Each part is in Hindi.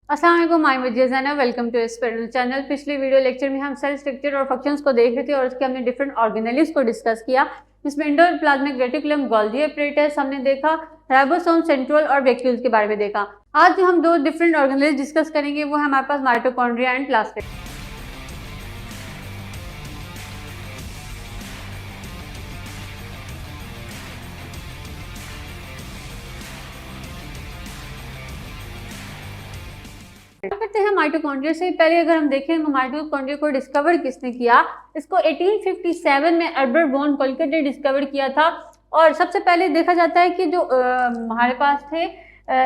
अस्सलाम वालेकुम, माय Wajiha Zainab, welcome to Spiral channel. पिछले वीडियो लेक्चर में हम सेल स्ट्रक्चर और फंक्शंस को देख रहे थे और उसके हमने डिफरेंट ऑर्गेनेल्स को डिस्कस किया, जिसमें एंडोप्लाज्मिक रेटिकुलम, गोल्गी एपरेटस हमने देखा, राइबोसोम, सेंट्रियोल और वैक्यूल्स के बारे में देखा। आज जो हम दो डिफरेंट ऑर्गेनेल्स डिस्कस करेंगे वो है हमारे पास माइटोकॉन्ड्रिया एंड प्लास्टिड। करते हैं माइटोकॉन्ड्रिया से पहले अगर हम देखें माइटोकॉन्ड्रिया को डिस्कवर किसने किया, इसको 1857 में एडवर्ड वॉन कोलकट ने डिस्कवर किया था। और सबसे पहले देखा जाता है कि जो हमारे पास थे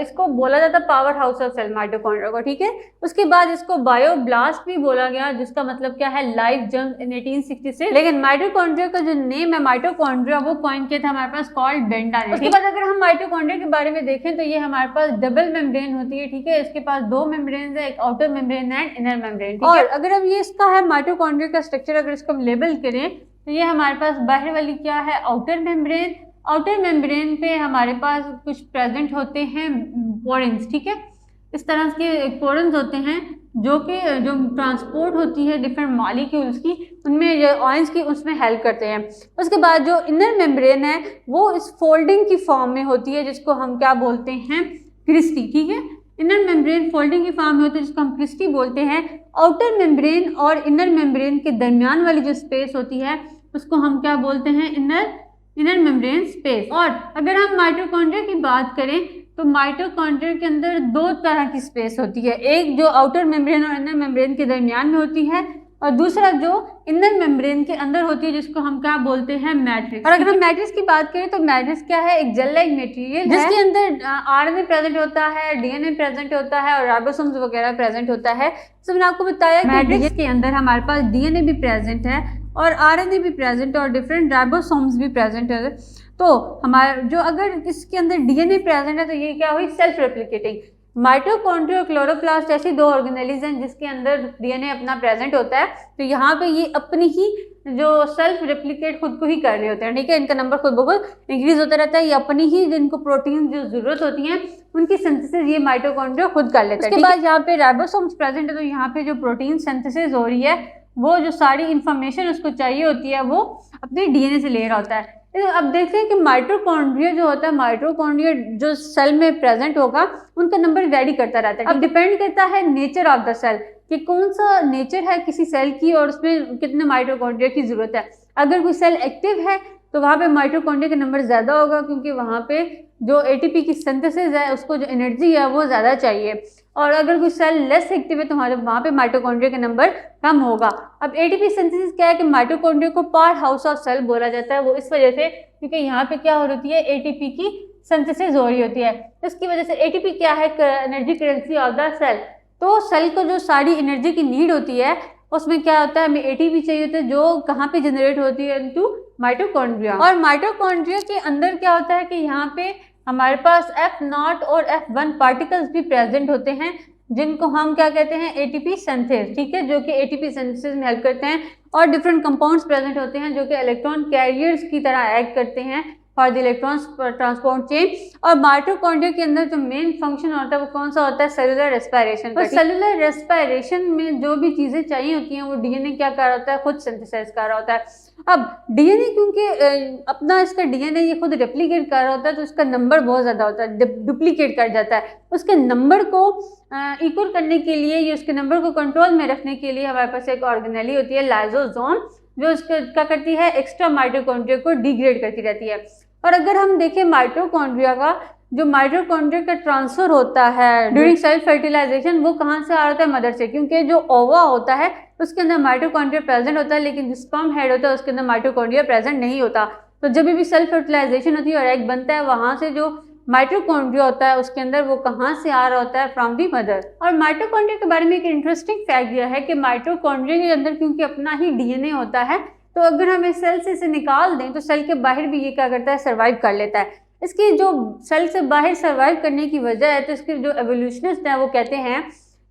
इसको बोला जाता powerhouse of cell mitochondria को, ठीक है। उसके बाद इसको बायोब्लास्ट भी बोला गया, जिसका मतलब क्या है, लाइफ जंप इन 1866। लेकिन माइटोकॉन्ड्रिया का जो नेम है माइटोकॉन्ड्रिया वो कॉइन किया था हमारे पास कॉल्ड बेंडा ने। उसके बाद अगर हम माइटोकॉन्ड्रिया के बारे में देखें तो ये हमारे पास डबल मेम्ब्रेन होती है, ठीक है। इसके पास दो मेम्ब्रेन है, एक outer membrane and inner membrane. और अगर हम ये इसका है माइटोकॉन्ड्रिया का स्ट्रक्चर अगर इसको हम लेबल करें तो ये हमारे पास बाहर वाली क्या है, आउटर मेम्ब्रेन। आउटर मेम्ब्रेन पे हमारे पास कुछ प्रेजेंट होते हैं पोरेंस, ठीक है। इस तरह के पोरेंस होते हैं जो ट्रांसपोर्ट होती है डिफरेंट मॉलिक्यूल्स की, उनमें आयंस की उसमें हेल्प करते हैं। उसके बाद जो इनर मेम्ब्रेन है वो इस फोल्डिंग की फॉर्म में होती है, जिसको हम क्या बोलते हैं, क्रिस्टी, ठीक है। इनर मेम्ब्रेन फोल्डिंग की फॉर्म में होती है जिसको हम क्रिस्टी बोलते हैं। आउटर मेम्ब्रेन और इनर मेम्ब्रेन के दरमियान वाली जो स्पेस होती है उसको हम क्या बोलते हैं, इनर मेम्ब्रेन स्पेस। और अगर हम माइटोकॉन्ड्रिया की बात करें तो माइटोकॉन्ड्रिया के अंदर दो तरह की स्पेस होती है, एक जो आउटर मेम्ब्रेन और इनर मेम्ब्रेन के दरमियान में होती है और दूसरा जो इनर मेम्ब्रेन के अंदर होती है जिसको हम क्या बोलते हैं, मैट्रिक्स। और अगर हम मैट्रिक्स की बात करें तो मैट्रिक्स क्या है, एक जेल लाइक मटेरियल जिसके अंदर आरएनए प्रेजेंट होता है, डीएनए प्रेजेंट होता है और राइबोसोम्स वगैरह प्रेजेंट होता है। तो मैंने आपको बताया मैट्रिक्स के अंदर हमारे पास डीएनए भी प्रेजेंट है और आरएनए भी प्रेजेंट है और डिफरेंट राइबोसोम्स भी प्रेजेंट है। तो हमारे जो अगर इसके अंदर डीएनए प्रेजेंट है तो ये क्या हुई, सेल्फ रेप्लिकेटिंग। माइटोकॉन्ड्रिया और क्लोरोप्लास्ट ऐसी दो ऑर्गेनेल्स हैं जिसके अंदर डीएनए अपना प्रेजेंट होता है, तो यहाँ पे ये अपनी ही जो सेल्फ रेप्लिकेट खुद को ही कर रहे होते हैं, ठीक है। इनका नंबर खुद ब खुद इंक्रीज होता रहता है। ये अपनी ही जिनको प्रोटीन जो जरूरत होती है उनकी सिंथेसिस ये माइटोकॉन्ड्रिया खुद कर लेता है। उसके बाद यहाँ पे राइबोसोम्स प्रेजेंट है, तो यहाँ पे जो प्रोटीन सिंथेसिस हो रही है वो जो सारी इंफॉर्मेशन उसको चाहिए होती है वो अपने डीएनए से ले रहा होता है। तो अब देखते हैं कि माइटोकॉन्ड्रिया जो होता है, माइटोकॉन्ड्रिया जो सेल में प्रेजेंट होगा उनका नंबर वेरी करता रहता है। अब डिपेंड करता है नेचर ऑफ द सेल कि कौन सा नेचर है किसी सेल की और उसमें कितने माइटोकॉन्ड्रिया की जरूरत है। अगर कोई सेल एक्टिव है तो वहाँ पे माइटोकॉन्ड्रिया का नंबर ज़्यादा होगा, क्योंकि वहाँ पे जो एटीपी की सिंथेसिस है उसको जो एनर्जी है वो ज़्यादा चाहिए। और अगर कोई सेल लेस एक्टिव है तो वहाँ पे माइटोकॉन्ड्रिया का नंबर कम होगा। अब एटीपी सिंथेसिस क्या है कि माइटोकॉन्ड्रिया को पावर हाउस ऑफ सेल बोला जाता है, वो इस वजह से क्योंकि यहाँ पे क्या हो रही है, एटीपी की सिंथेसिस हो रही होती है। इसकी वजह से एटीपी क्या है, energy currency of the cell. तो सेल को जो सारी एनर्जी की नीड होती है उसमें क्या होता है, हमें एटीपी चाहिए होता है जो कहाँ पे जनरेट होती है, इनटू माइटोकॉन्ड्रिया। और माइटोकॉन्ड्रिया के अंदर क्या होता है कि यहाँ पे हमारे पास F0 और F1 पार्टिकल्स भी प्रेजेंट होते हैं जिनको हम क्या कहते हैं, एटीपी सिंथेस, ठीक है, जो कि एटीपी सिंथेसिस में हेल्प करते हैं। और डिफरेंट कंपाउंड्स प्रेजेंट होते हैं जो कि इलेक्ट्रॉन कैरियर्स की तरह एक्ट करते हैं for the electrons transport chain. और माइटोकॉन्ड्रिया के अंदर जो मेन फंक्शन होता है वो कौन सा होता है, सेलुलर रेस्पिरेशन। और सेलुलर रेस्पिरेशन में जो भी चीजें चाहिए होती हैं वो डीएनए क्या कर रहा होता है, खुद सिंथेसाइज कर रहा होता है। अब डीएनए क्योंकि अपना इसका डीएनए ये खुद रेप्लिकेट कर रहा होता है तो इसका नंबर बहुत ज़्यादा होता है, डुप्लीकेट कर जाता है। उसके नंबर को इक्वल करने के लिए या उसके नंबर को कंट्रोल में रखने के लिए हमारे पास एक ऑर्गेनेली होती है लाइसोसोम, जो इसका क्या करती है, एक्स्ट्रा माइटोकॉन्ड्रिया को डिग्रेड करती रहती है। और अगर हम देखें माइटोकॉन्ड्रिया का जो माइटोकॉन्ड्रिया का ट्रांसफर होता है ड्यूरिंग सेल फर्टिलाइजेशन वो कहाँ से आ रहा है, मदर से, क्योंकि जो ओवा होता है उसके अंदर माइटोकॉन्ड्रिया प्रेजेंट होता है लेकिन जो स्पर्म हेड होता है उसके अंदर माइटोकॉन्ड्रिया प्रेजेंट नहीं होता। तो जब भी सेल फर्टिलाइजेशन होती है और एग बनता है वहाँ से जो माइटोकॉन्ड्रिया होता है उसके अंदर वो कहाँ से आ रहा होता है, फ्रॉम दी मदर। और माइटोकॉन्ड्रिया के बारे में एक इंटरेस्टिंग फैक्ट यह है कि माइटोकॉन्ड्रिया के अंदर क्योंकि अपना ही डीएनए होता है तो अगर हम इस सेल से इसे निकाल दें तो सेल के बाहर भी ये क्या करता है, सर्वाइव कर लेता है। इसकी जो सेल से बाहर सर्वाइव करने की वजह है तो इसके जो एवोल्यूशनिस्ट हैं वो कहते हैं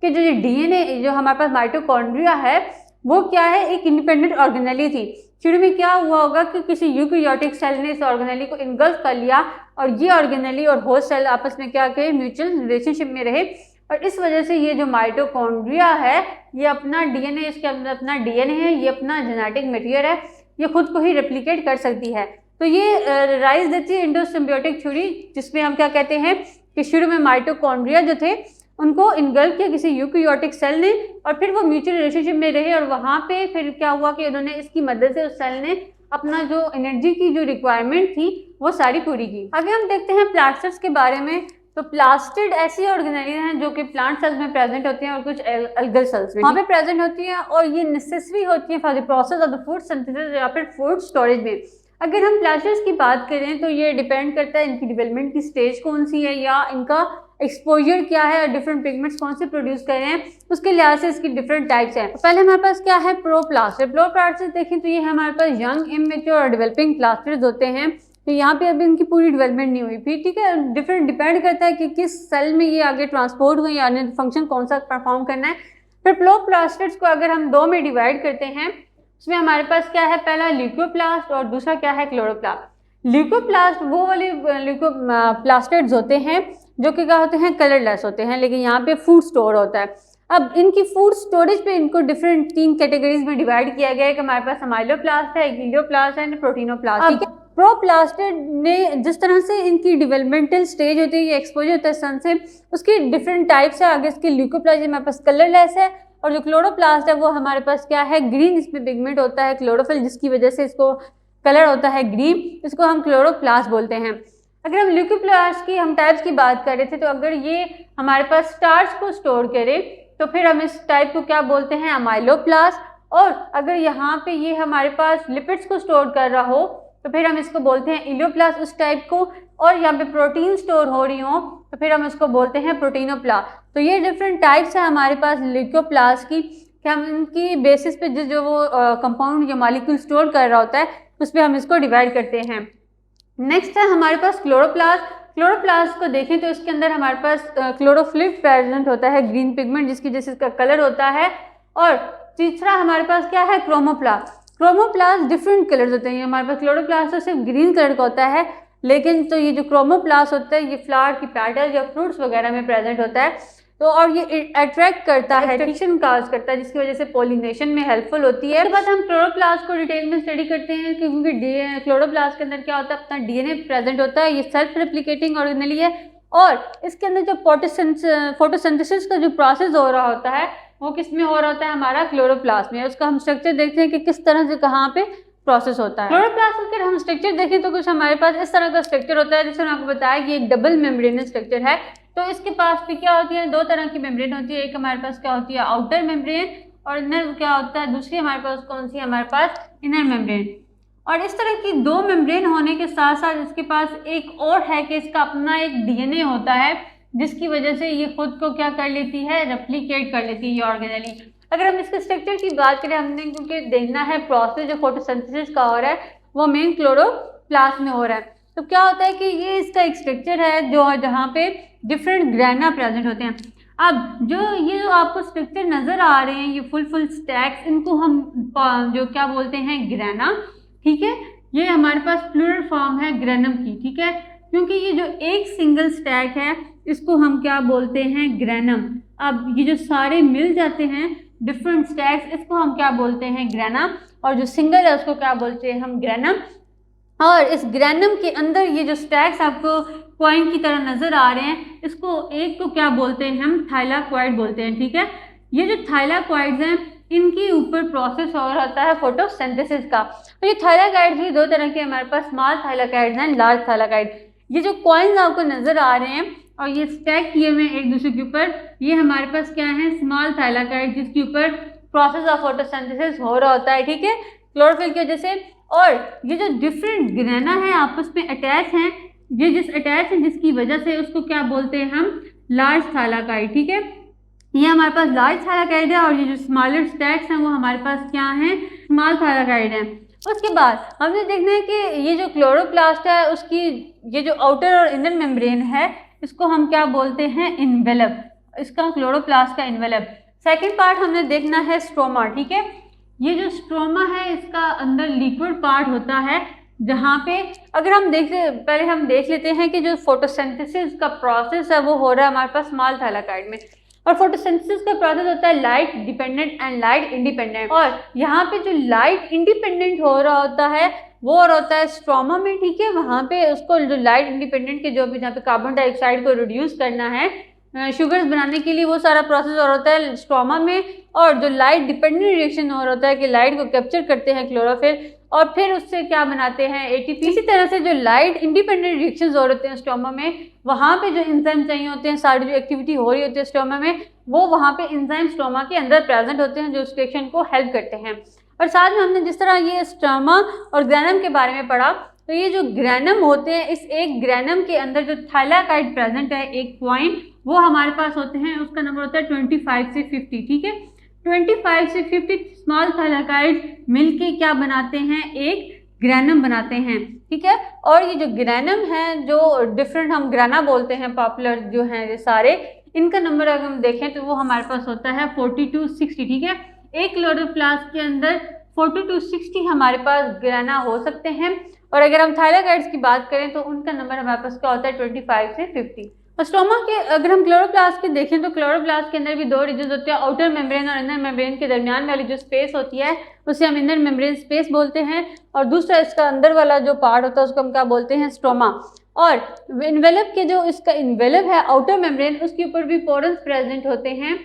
कि जो डीएनए जो हमारे पास माइटोकॉन्ड्रिया है वो क्या है, एक इंडिपेंडेंट ऑर्गेनेली थी। शुरू में क्या हुआ होगा कि किसी यूकैरियोटिक सेल ने इस ऑर्गेनेली को इनगल्फ कर लिया और ये ऑर्गेनेली और होस्ट सेल आपस में क्या कहे, म्यूचुअल रिलेशनशिप में रहे और इस वजह से ये जो माइटोकॉन्ड्रिया है ये अपना डीएनए, इसके अंदर अपना डीएनए है, ये अपना जेनेटिक मटेरियल है, ये खुद को ही रेप्लिकेट कर सकती है। तो ये राइज देती है इंडो सिम्बियोटिक थ्योरी, जिसमें हम क्या कहते हैं कि शुरू में माइटोकॉन्ड्रिया जो थे उनको इनगल्फ किया किसी यूकैरियोटिक सेल ने, और फिर वो म्यूचुअल रिलेशनशिप में रहे, और वहाँ पे फिर क्या हुआ कि उन्होंने इसकी मदद से उस सेल ने अपना जो एनर्जी की जो रिक्वायरमेंट थी वो सारी पूरी की। आगे हम देखते हैं प्लास्टिड्स के बारे में। तो प्लास्टिड ऐसी ऑर्गेनेलिया हैं जो कि प्लांट सेल्स में प्रेजेंट होती हैं और कुछ एल्गल सेल्स में वहाँ पे प्रेजेंट होती हैं, और ये नेसेसरी होती है for the process of the food synthesis या फिर फूड स्टोरेज में। अगर हम प्लास्टिड्स की बात करें तो ये डिपेंड करता है इनकी डेवलपमेंट की स्टेज कौन सी है या इनका एक्सपोजर क्या है और डिफरेंट पिगमेंट्स कौन से प्रोड्यूस कर रहे हैं, उसके लिहाज से इसकी डिफरेंट टाइप्स हैं। पहले हमारे पास क्या है प्रोप्लास्टिड। प्रोप्लास्टिड देखें तो ये हमारे पास यंग, इमेच्योर और डेवलपिंग प्लास्टिड्स होते हैं। तो यहाँ पे अभी इनकी पूरी डेवलपमेंट नहीं हुई थी, ठीक है। डिफरेंट डिपेंड करता है कि किस सेल में ये आगे ट्रांसपोर्ट हुए या फंक्शन कौन सा परफॉर्म करना है। फिर प्रोप्लास्टिड्स को अगर हम दो में डिवाइड करते हैं, उसमें हमारे पास क्या है, पहला ल्यूकोप्लास्ट और दूसरा क्या है क्लोरोप्लास्ट। ल्यूकोप्लास्ट वो वाले ल्यूकोप्लास्टिड्स होते हैं जो कि क्या होते हैं कलरलेस होते हैं, लेकिन यहाँ पे फूड स्टोर होता है। अब इनकी फूड स्टोरेज पे इनको डिफरेंट 3 कैटेगरीज में डिवाइड किया गया है कि हमारे पास अमाइलोप्लास्ट है, गिलियोप्लास्ट है, प्रोटीनोप्लास्ट, ठीक है। प्रोप्लास्टिड ने जिस तरह से इनकी डेवलपमेंटल स्टेज होती है, ये एक्सपोजर होता है सन से, उसकी डिफरेंट टाइप्स है। आगे इसकी ल्यूकोप्लास्ट हमारे पास कलरलेस है, और जो क्लोरोप्लास्ट है वो हमारे पास क्या है ग्रीन, इसमें पिगमेंट होता है क्लोरोफिल, जिसकी वजह से इसको कलर होता है ग्रीन, इसको हम क्लोरोप्लास्ट बोलते हैं। अगर हम ल्यूकोप्लास्ट की हम टाइप्स की बात कर रहे थे, तो अगर ये हमारे पास स्टार्च को स्टोर करे तो फिर हम इस टाइप को क्या बोलते हैं अमाइलोप्लास्ट, और अगर यहाँ पे ये हमारे पास लिपिड्स को स्टोर कर रहा हो तो फिर हम इसको बोलते हैं इलियोप्लास्ट उस टाइप को, और यहाँ पे प्रोटीन स्टोर हो रही हो तो फिर हम इसको बोलते हैं प्रोटीनोप्लास्ट। तो ये डिफरेंट टाइप्स है हमारे पास ल्यूकोप्लास्ट की, कि हम इनकी बेसिस पे जो वो कंपाउंड या मॉलिक्यूल स्टोर कर रहा होता है उस पर हम इसको डिवाइड करते हैं। नेक्स्ट है हमारे पास क्लोरोप्लास्ट। क्लोरोप्लास्ट को देखें तो इसके अंदर हमारे पास क्लोरोफिल प्रेजेंट होता है, ग्रीन पिगमेंट जिसकी वजह से इसका कलर होता है। और तीसरा हमारे पास क्या है क्रोमोप्लास्ट। क्रोमोप्लास्ट डिफरेंट कलर्स होते हैं, हमारे पास क्लोरोप्लास्ट तो सिर्फ ग्रीन कलर का होता है, लेकिन तो ये जो क्रोमोप्लास्ट होता है ये फ्लावर की पेटल या फ्रूट्स वगैरह में प्रेजेंट होता है। तो और ये अट्रैक्ट करता है, अट्रैक्शन काज करता है, जिसकी वजह से पोलिनेशन में हेल्पफुल होती है। उसके बाद हम क्लोरोप्लास्ट को डिटेल में स्टडी करते हैं, क्योंकि क्लोरोप्लास्ट के अंदर क्या होता है अपना डीएनए प्रेजेंट होता है, ये सेल्फ रेप्लिकेटिंग ऑर्गेनेली है, और इसके अंदर जो फोटोसिंथेसिस का जो प्रोसेस हो रहा होता है वो किस में हो रहा होता है हमारा क्लोरोप्लास्ट में। उसका हम स्ट्रक्चर देखते हैं कि किस तरह से कहाँ पे प्रोसेस होता है। क्लोरोप्लास्ट का अगर हम स्ट्रक्चर देखें तो कुछ हमारे पास इस तरह का स्ट्रक्चर होता है, जैसे मैंने आपको बताया कि एक डबल मेम्ब्रेनस स्ट्रक्चर है। तो इसके पास भी क्या होती है, दो तरह की मेम्ब्रेन होती है, एक हमारे पास क्या होती है आउटर मेम्ब्रेन, और इनर क्या होता है दूसरी हमारे पास कौन सी, हमारे पास इनर मेम्ब्रेन। और इस तरह की दो मेम्ब्रेन होने के साथ साथ इसके पास एक और है कि इसका अपना एक डीएनए होता है, जिसकी वजह से ये खुद को क्या कर लेती है, रेप्लिकेट कर लेती है ये ऑर्गेनेली। अगर हम इसके स्ट्रक्चर की बात करें, हमने क्योंकि देखना है प्रोसेस जो फोटोसिंथेसिस का हो रहा है वो मेन क्लोरोप्लास्ट में हो रहा है। तो क्या होता है कि ये इसका एक स्ट्रक्चर है जो जहाँ पे डिफरेंट ग्रैना प्रेजेंट होते हैं। अब ये जो आपको स्ट्रक्चर नज़र आ रहे हैं ये फुल स्टैक्स, इनको हम जो क्या बोलते हैं ग्रैना, ठीक है। ये हमारे पास प्लूरल फॉर्म है ग्रैनम की, ठीक है, क्योंकि ये जो एक सिंगल स्टैक है इसको हम क्या बोलते हैं ग्रैनम। अब ये जो सारे मिल जाते हैं डिफरेंट स्टैक्स, इसको हम क्या बोलते हैं ग्रैना, और जो सिंगल है उसको क्या बोलते हैं हम ग्रैनम। और इस ग्रैनम के अंदर ये जो स्टैक्स आपको कॉइन की तरह नज़र आ रहे हैं, इसको एक को क्या बोलते हैं हम थाइलाकॉइड बोलते हैं, ठीक है। ये जो थाइलाकॉइड्स हैं इनके ऊपर प्रोसेस हो रहा है फोटोसिंथेसिस का। तो ये थाइलाकॉइड्स भी दो तरह के हमारे पास स्मॉल थाइलाकॉइड्स हैं, लार्ज थाइलाकॉइड। ये जो कॉइन्स आपको नज़र आ रहे हैं और ये स्टैक किए हुए एक दूसरे के ऊपर, ये हमारे पास क्या है स्मॉल थाइलाकॉइड, जिसके ऊपर प्रोसेस ऑफ फोटोसिंथेसिस हो रहा होता है, ठीक है, क्लोरोफिल की वजह से। और ये जो डिफरेंट ग्रैना है आपस में अटैच हैं, ये जिस अटैच है जिसकी वजह से उसको क्या बोलते हैं हम लार्ज थाइलाकॉइड, ठीक है। ये हमारे पास लार्ज थाइलाकॉइड है, और ये जो स्मॉलर स्टैक्स हैं वो हमारे पास क्या हैं स्मॉल थाइलाकॉइड हैं। उसके बाद हमने देखना है कि ये जो क्लोरोप्लास्ट है उसकी ये जो आउटर और इनर मेम्ब्रेन है इसको हम क्या बोलते हैं इन्वेलप, इसका क्लोरोप्लास्ट का इन्वेलप। सेकंड पार्ट हमने देखना है स्ट्रोमा, ठीक है। ये जो स्ट्रोमा है इसका अंदर लिक्विड पार्ट होता है, जहाँ पे अगर हम पहले हम देख लेते हैं कि जो फोटोसिंथेसिस का प्रोसेस है वो हो रहा है हमारे पास स्मॉल थाइलाकॉइड में। और फोटोसिंथेसिस का प्रोसेस होता है light dependent and light independent. और यहाँ पे जो लाइट इंडिपेंडेंट हो रहा होता है वो और होता है स्ट्रोमा में, ठीक है। वहाँ पे उसको जो लाइट इंडिपेंडेंट के जो भी जहाँ पे कार्बन डाइऑक्साइड को रिड्यूस करना है शुगर्स बनाने के लिए, वो सारा प्रोसेस और होता है स्ट्रोमा में। और जो लाइट डिपेंडेंट रिएक्शन और होता है कि लाइट को कैप्चर करते हैं क्लोरोफिल और फिर उससे क्या बनाते हैं एटीपी। इसी तरह से जो लाइट इंडिपेंडेंट रिएक्शंस हो रहे हैं स्टोमा में, वहाँ पे जो एंजाइम चाहिए होते हैं, सारी जो एक्टिविटी हो रही होती है स्टोमा में, वो वहाँ पे एंजाइम स्टोमा के अंदर प्रेजेंट होते हैं जो उस रिएक्शन को हेल्प करते हैं। और साथ में हमने जिस तरह ये स्टोमा और ग्रैनम के बारे में पढ़ा, तो ये जो ग्रैनम होते हैं, इस एक ग्रैनम के अंदर जो थाइलाकाइड प्रेजेंट है एक पॉइंट, वो हमारे पास होते हैं, उसका नंबर होता है 25 से 50, ठीक है। 25 से 50 स्मॉल थाइलाकाइड मिलके क्या बनाते हैं, एक ग्रैनम बनाते हैं, ठीक है। और ये जो ग्रैनम है, जो डिफरेंट हम ग्राना बोलते हैं, पॉपुलर जो हैं ये सारे, इनका नंबर अगर हम देखें तो वो हमारे पास होता है 40 to 60, ठीक है। एक क्लोरोप्लास्ट के अंदर 40 to 60 हमारे पास ग्राना हो सकते हैं। और अगर हम थाइलाकाइड्स की बात करें तो उनका नंबर हमारे पास क्या होता है 25 से 50। स्टोमा के अगर हम क्लोरोप्लास्ट के देखें तो क्लोरोप्लास्ट के अंदर भी दो रीजन होते हैं, आउटर मेम्ब्रेन और इनर मेम्ब्रेन के दरमियान वाली जो स्पेस होती है उसे हम इनर मेम्ब्रेन स्पेस बोलते हैं। और दूसरा इसका अंदर वाला जो पार्ट होता है उसको हम क्या बोलते हैं, स्ट्रोमा। और इन्वेलप के जो इसका इन्वेलप है आउटर मेम्ब्रेन, उसके ऊपर भी पोरन्स प्रेजेंट होते हैं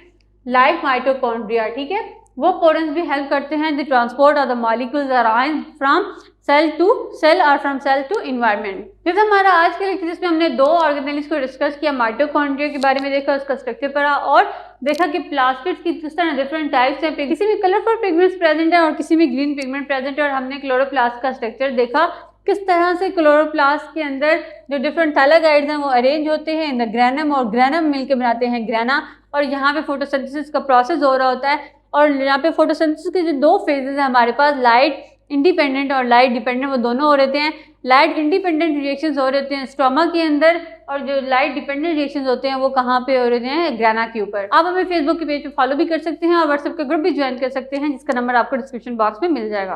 लाइक माइटोकॉन्ड्रिया, ठीक है। वो पोरन्स भी हेल्प करते हैं the transport of the molecules or ion from cell to cell और फ्रॉम सेल टू इन्वायरमेंट। जैसे हमारा आज के लेक्चर जिसमें हमने दो ऑर्गेनेल्स को डिस्कस किया, माइटोकॉन्ड्रिया के बारे में देखा, उसका स्ट्रक्चर पढ़ा और देखा कि प्लास्टिड्स की किस तरह डिफरेंट टाइप्स हैं, किसी में कलरफुल पिगमेंट्स प्रेजेंट है और किसी में ग्रीन पिगमेंट प्रेजेंट है। और हमने क्लोरोप्लास्ट का स्ट्रक्चर देखा, किस तरह से क्लोरोप्लास्ट के अंदर जो डिफरेंट थाइलाकाइड्स हैं वो अरेंज होते हैं इन द ग्रैनम और ग्रैनम मिलकर बनाते हैं ग्राना। और यहाँ पे फोटोसिंथेसिस का प्रोसेस हो रहा होता है। और यहाँ पे फोटोसिंथेसिस के जो दो फेजेस हैं हमारे पास, लाइट इंडिपेंडेंट और लाइट डिपेंडेंट, वो दोनों हो रहते हैं। लाइट इंडिपेंडेंट रिएक्शंस हो रहते हैं स्टोमा के अंदर और जो लाइट डिपेंडेंट रिएक्शंस होते हैं वो कहाँ पे हो रहे हैं, ग्राना के ऊपर। आप हमें फेसबुक के पेज पे फॉलो भी कर सकते हैं और व्हाट्सएप का ग्रुप भी ज्वाइन कर सकते हैं जिसका नंबर आपको डिस्क्रिप्शन बॉक्स में मिल जाएगा।